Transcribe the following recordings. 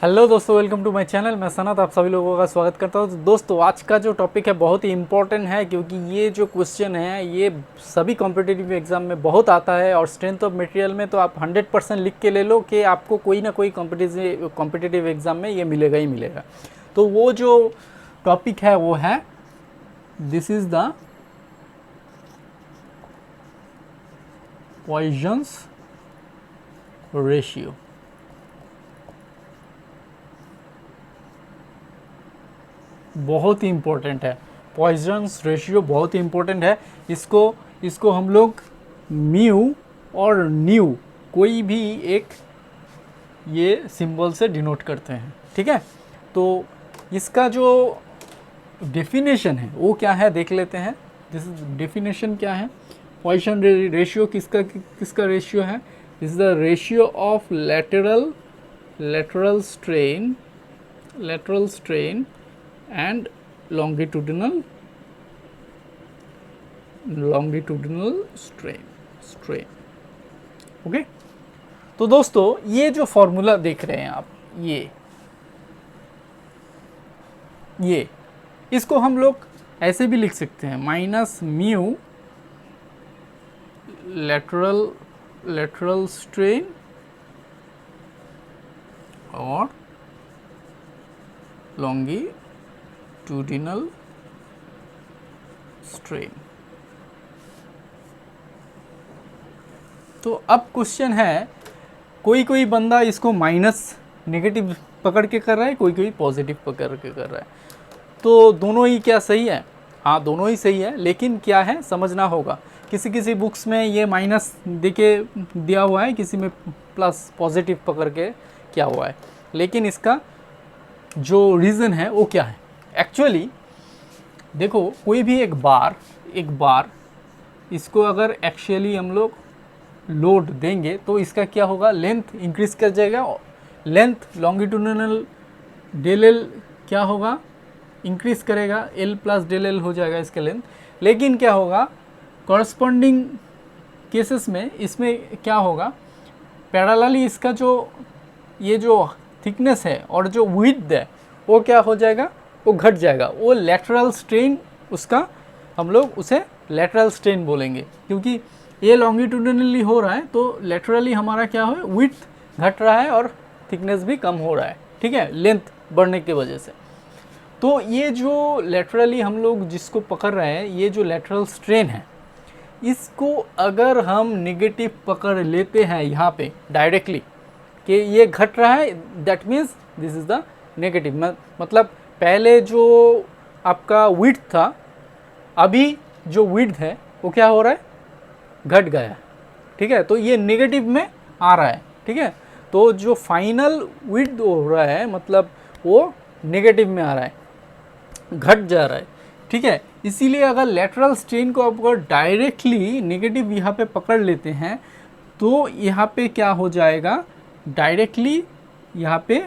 Hello दोस्तों, welcome to my channel. मैं सनत आप सभी लोगों का स्वागत करता हूं। तो दोस्तों, आज का जो टॉपिक है बहुत ही इम्पोर्टेंट है, क्योंकि ये जो क्वेश्चन है ये सभी कॉम्पिटिटिव एग्जाम में बहुत आता है। और स्ट्रेंथ ऑफ मटेरियल में तो आप 100% लिख के ले लो कि आपको कोई ना कोई कॉम्पिटिटिव एग्जाम में ये मिलेगा ही मिलेगा। तो वो जो टॉपिक है वो है, this is the Poisson's ratio. बहुत ही इम्पोर्टेंट है, पॉइजन्स रेशियो बहुत ही इम्पोर्टेंट है। इसको हम लोग म्यू और न्यू कोई भी एक ये सिंबल से डिनोट करते हैं, ठीक है। तो इसका जो डेफिनेशन है वो क्या है देख लेते हैं। दिस डेफिनेशन क्या है, पॉइजन रेशियो किसका रेशियो है। This is the ratio of lateral strain and longitudinal strain। Okay, तो दोस्तों ये जो फॉर्मूला देख रहे हैं आप, ये इसको हम लोग ऐसे भी लिख सकते हैं, माइनस म्यू लेटरल स्ट्रेन और longitudinal strain। तो अब क्वेश्चन है, कोई बंदा इसको माइनस नेगेटिव पकड़ के कर रहा है, कोई पॉजिटिव पकड़ के कर रहा है। तो दोनों ही क्या सही है? हाँ, दोनों ही सही है, लेकिन क्या है समझना होगा। किसी बुक्स में ये माइनस देके दिया हुआ है, किसी में प्लस पॉजिटिव पकड़ के क्या हुआ है। लेकिन इसका जो रीज़न है वो क्या है एक्चुअली, देखो कोई भी एक बार इसको अगर एक्चुअली हम लोग लोड देंगे तो इसका क्या होगा, लेंथ इंक्रीज कर जाएगा। लेंथ लॉन्गिट्यूडिनल डेल एल क्या होगा, इंक्रीज करेगा, एल प्लस डेल एल हो जाएगा इसका लेंथ। लेकिन क्या होगा कॉरस्पॉन्डिंग केसेस में, इसमें क्या होगा, पैरेलली इसका ये जो थिकनेस है और जो विड्थ है वो क्या हो जाएगा, वो घट जाएगा। वो लेटरल स्ट्रेन, उसका हम लोग उसे लेटरल स्ट्रेन बोलेंगे, क्योंकि ये लॉन्गिट्यूडिनली हो रहा है तो लेटरली हमारा क्या हो, विड्थ घट रहा है और थिकनेस भी कम हो रहा है, ठीक है, लेंथ बढ़ने की वजह से। तो ये जो लेटरली हम लोग जिसको पकड़ रहे हैं, ये जो लेटरल स्ट्रेन है, इसको अगर हम नेगेटिव पकड़ लेते हैं यहाँ पे डायरेक्टली कि ये घट रहा है, that means this is the negative. मतलब पहले जो आपका विड्थ था, अभी जो विड्थ है वो क्या हो रहा है, घट गया, ठीक है। तो ये नेगेटिव में आ रहा है, ठीक है। तो जो फाइनल विड्थ हो रहा है मतलब वो नेगेटिव में आ रहा है, घट जा रहा है, ठीक है। इसीलिए अगर लेटरल स्ट्रेन को आप अगर डायरेक्टली नेगेटिव यहाँ पे पकड़ लेते हैं तो यहाँ पे क्या हो जाएगा, डायरेक्टली यहाँ पे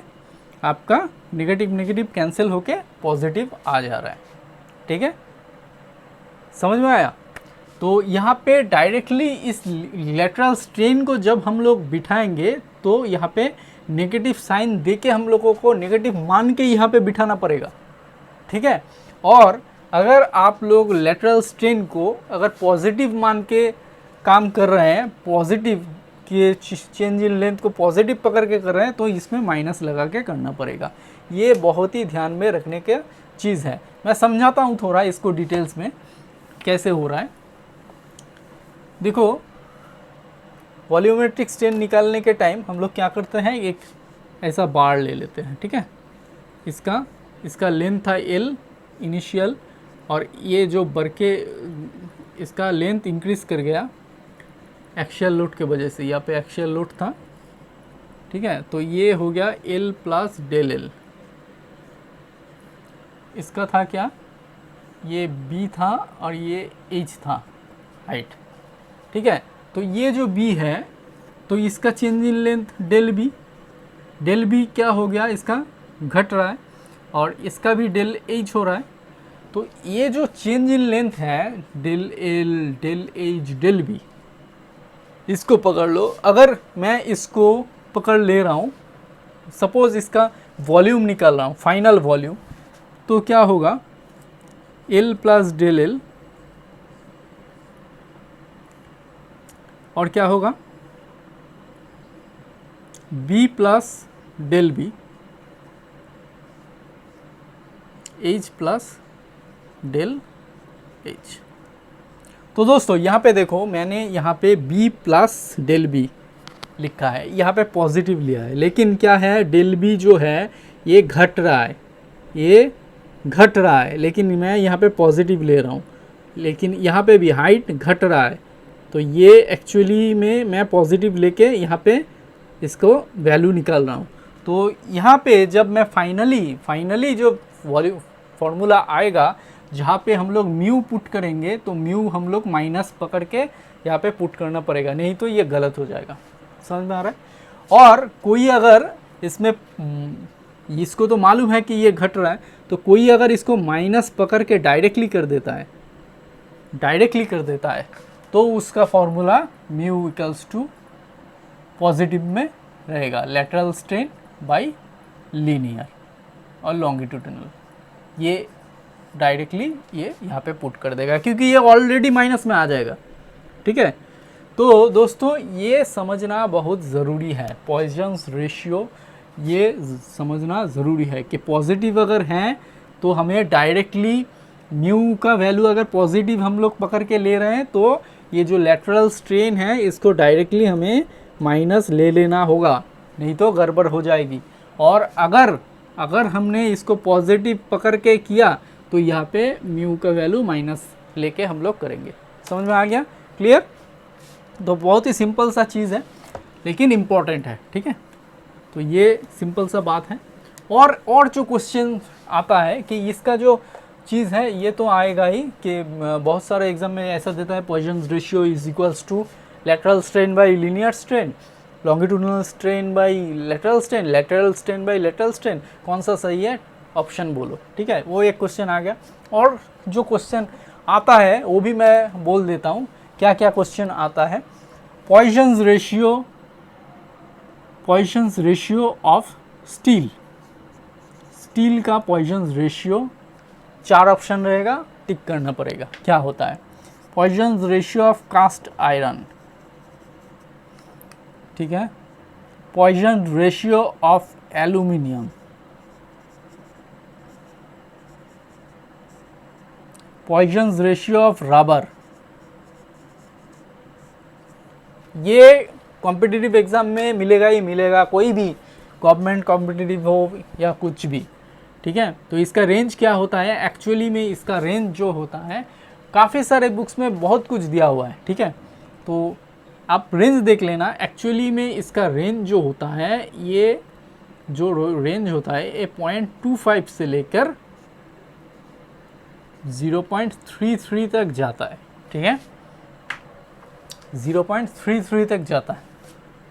आपका नेगेटिव कैंसिल होके पॉजिटिव आ जा रहा है, ठीक है, समझ में आया। तो यहाँ पे डायरेक्टली इस लेटरल स्ट्रेन को जब हम लोग बिठाएंगे तो यहाँ पे नेगेटिव साइन देके हम लोगों को नेगेटिव मान के यहाँ पे बिठाना पड़ेगा, ठीक है। और अगर आप लोग लेटरल स्ट्रेन को अगर पॉजिटिव मान के काम कर रहे हैं, पॉजिटिव कि चेंज इन लेंथ को पॉजिटिव पकड़ के कर रहे हैं, तो इसमें माइनस लगा के करना पड़ेगा। ये बहुत ही ध्यान में रखने की चीज़ है। मैं समझाता हूँ थोड़ा इसको डिटेल्स में कैसे हो रहा है। देखो, वॉल्यूमेट्रिक स्ट्रेन निकालने के टाइम हम लोग क्या करते हैं, एक ऐसा बार ले लेते हैं, ठीक है। इसका लेंथ था एल इनिशियल, और ये जो बढ़ के इसका लेंथ इंक्रीज कर गया एक्शियल लोड के वजह से, यहाँ पे एक्शियल लोड था, ठीक है। तो ये हो गया एल प्लस डेल एल। इसका था क्या, ये बी था और ये एच था हाइट, ठीक है। तो ये जो बी है तो इसका change in length del B क्या हो गया, इसका घट रहा है, और इसका भी डेल एच हो रहा है। तो ये जो चेंज इन लेंथ है del L del H del B, इसको पकड़ लो। अगर मैं इसको पकड़ ले रहा हूँ, सपोज़ इसका वॉल्यूम निकाल रहा हूँ, फाइनल वॉल्यूम, तो क्या होगा, L प्लस डेल एल, और क्या होगा B plus del B, H plus del H। तो दोस्तों यहाँ पे देखो, मैंने यहाँ पे B प्लस डेल बी लिखा है, यहाँ पे पॉजिटिव लिया है, लेकिन क्या है, डेल बी जो है ये घट रहा है, ये घट रहा है, लेकिन मैं यहाँ पे पॉजिटिव ले रहा हूँ, लेकिन यहाँ पे भी हाइट घट रहा है, तो ये एक्चुअली में मैं पॉजिटिव लेके यहाँ पे इसको वैल्यू निकाल रहा हूँ। तो यहाँ पे जब मैं फाइनली जो वॉल्यूम फॉर्मूला आएगा जहाँ पे हम लोग म्यू पुट करेंगे, तो म्यू हम लोग माइनस पकड़ के यहाँ पे पुट करना पड़ेगा, नहीं तो ये गलत हो जाएगा। समझ में आ रहा है? और कोई अगर इसमें इसको तो मालूम है कि ये घट रहा है, तो कोई अगर इसको माइनस पकड़ के डायरेक्टली कर देता है तो उसका formula mu equals to positive में रहेगा, लेटरल स्ट्रेन बाय लीनियर और लॉन्गिट्यूडिनल, ये डायरेक्टली ये यहाँ पे पुट कर देगा, क्योंकि ये ऑलरेडी माइनस में आ जाएगा। ठीक है, तो दोस्तों ये समझना बहुत ज़रूरी है, पॉइजन्स रेशियो ये समझना ज़रूरी है कि पॉजिटिव अगर हैं तो हमें डायरेक्टली म्यू का वैल्यू अगर पॉजिटिव हम लोग पकड़ के ले रहे हैं, तो ये जो लेटरल स्ट्रेन है इसको डायरेक्टली हमें माइनस ले लेना होगा, नहीं तो गड़बड़ हो जाएगी। और अगर हमने इसको पॉजिटिव पकड़ के किया तो यहाँ पे म्यू का वैल्यू माइनस लेके हम लोग करेंगे। समझ में आ गया? क्लियर? तो बहुत ही सिंपल सा चीज़ है, लेकिन इम्पॉर्टेंट है। ठीक है, तो ये सिंपल सा बात है। और जो क्वेश्चन आता है कि इसका जो चीज़ है ये तो आएगा ही कि बहुत सारे एग्जाम में ऐसा देता है, Poisson's ratio is equals to lateral strain by linear strain, longitudinal strain by lateral strain, lateral strain by lateral strain, कौन सा सही है, ऑप्शन बोलो। ठीक है, वो एक क्वेश्चन आ गया। और जो क्वेश्चन आता है वो भी मैं बोल देता हूँ, क्या क्या क्वेश्चन आता है। पॉइजन्स रेशियो ऑफ स्टील का पॉइजन्स रेशियो, 4 ऑप्शन रहेगा, टिक करना पड़ेगा क्या होता है। Poisson's ratio of cast iron, ठीक है, Poisson ratio of aluminium, Poisson's ratio of rubber. ये कॉम्पिटिटिव एग्जाम में मिलेगा ही मिलेगा, कोई भी गवर्नमेंट कॉम्पिटिटिव हो या कुछ भी। ठीक है, तो इसका रेंज क्या होता है, एक्चुअली में इसका रेंज जो होता है, काफ़ी सारे बुक्स में बहुत कुछ दिया हुआ है। ठीक है, तो आप रेंज देख लेना। एक्चुअली में इसका रेंज जो होता है, ये जो रेंज होता है ये 0.25 से लेकर 0.33 तक जाता है। ठीक है, 0.33 तक जाता है।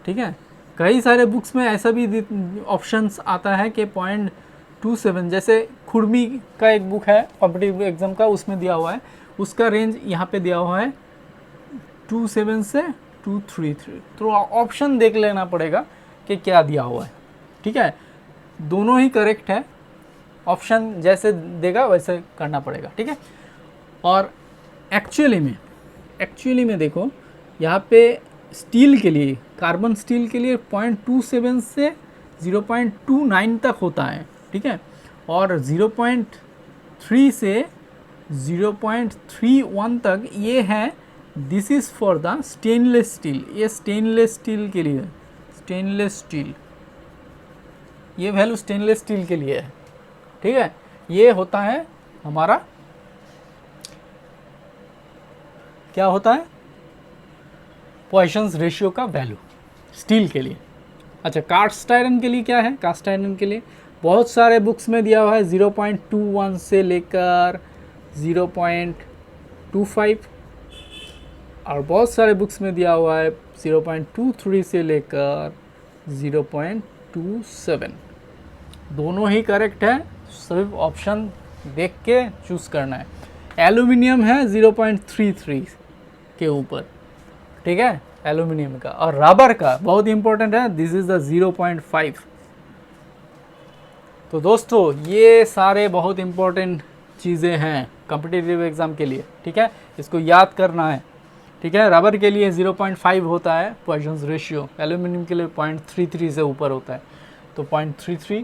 ठीक है, कई सारे बुक्स में ऐसा भी ऑप्शंस आता है कि 0.27, जैसे खुरमी का एक बुक है कॉम्पिटिटिव एग्जाम का, उसमें दिया हुआ है, उसका रेंज यहाँ पे दिया हुआ है 27 से 233। तो ऑप्शन देख लेना पड़ेगा कि क्या दिया हुआ है। ठीक है, दोनों ही करेक्ट है, ऑप्शन जैसे देगा वैसे करना पड़ेगा। ठीक है, और एक्चुअली में देखो यहाँ पे स्टील के लिए, कार्बन स्टील के लिए 0.27 से 0.29 तक होता है। ठीक है, और 0.3 से 0.31 तक ये है, this is for the stainless steel. ये स्टेनलेस स्टील के लिए, स्टेनलेस स्टील, ये वैल्यू स्टेनलेस स्टील के लिए है। ठीक है, ये होता है हमारा, क्या होता है, पॉइजन्स रेशियो का वैल्यू स्टील के लिए। अच्छा, कास्ट आयरन के लिए क्या है, कास्ट आयरन के लिए बहुत सारे बुक्स में दिया हुआ है 0.21 से लेकर 0.25, और बहुत सारे बुक्स में दिया हुआ है 0.23 से लेकर 0.27। दोनों ही करेक्ट है, सिर्फ ऑप्शन देख के चूज़ करना है। एल्यूमिनियम है 0.33 के ऊपर। ठीक है, एल्यूमिनियम का। और रबर का बहुत इंपॉर्टेंट है, दिस इज़ द 0.5। तो दोस्तों ये सारे बहुत इम्पोर्टेंट चीज़ें हैं कॉम्पिटिटिव एग्ज़ाम के लिए, ठीक है, इसको याद करना है, ठीक है। रबर के लिए 0.5 होता है पॉइजन्स रेशियो, एल्यूमिनियम के लिए 0.33 से ऊपर होता है, तो 0.33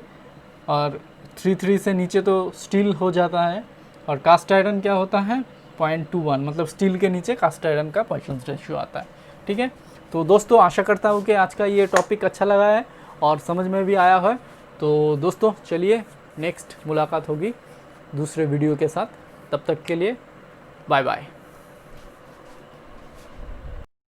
और 33 से नीचे तो स्टील हो जाता है, और कास्ट आयरन क्या होता है 0.21, मतलब स्टील के नीचे कास्ट आयरन का पॉइजन्स रेशियो आता है, ठीक है। तो दोस्तों आशा करता हूँ कि आज का ये टॉपिक अच्छा लगा है और समझ में भी आया है। तो दोस्तों चलिए नेक्स्ट मुलाकात होगी दूसरे वीडियो के साथ, तब तक के लिए बाय बाय।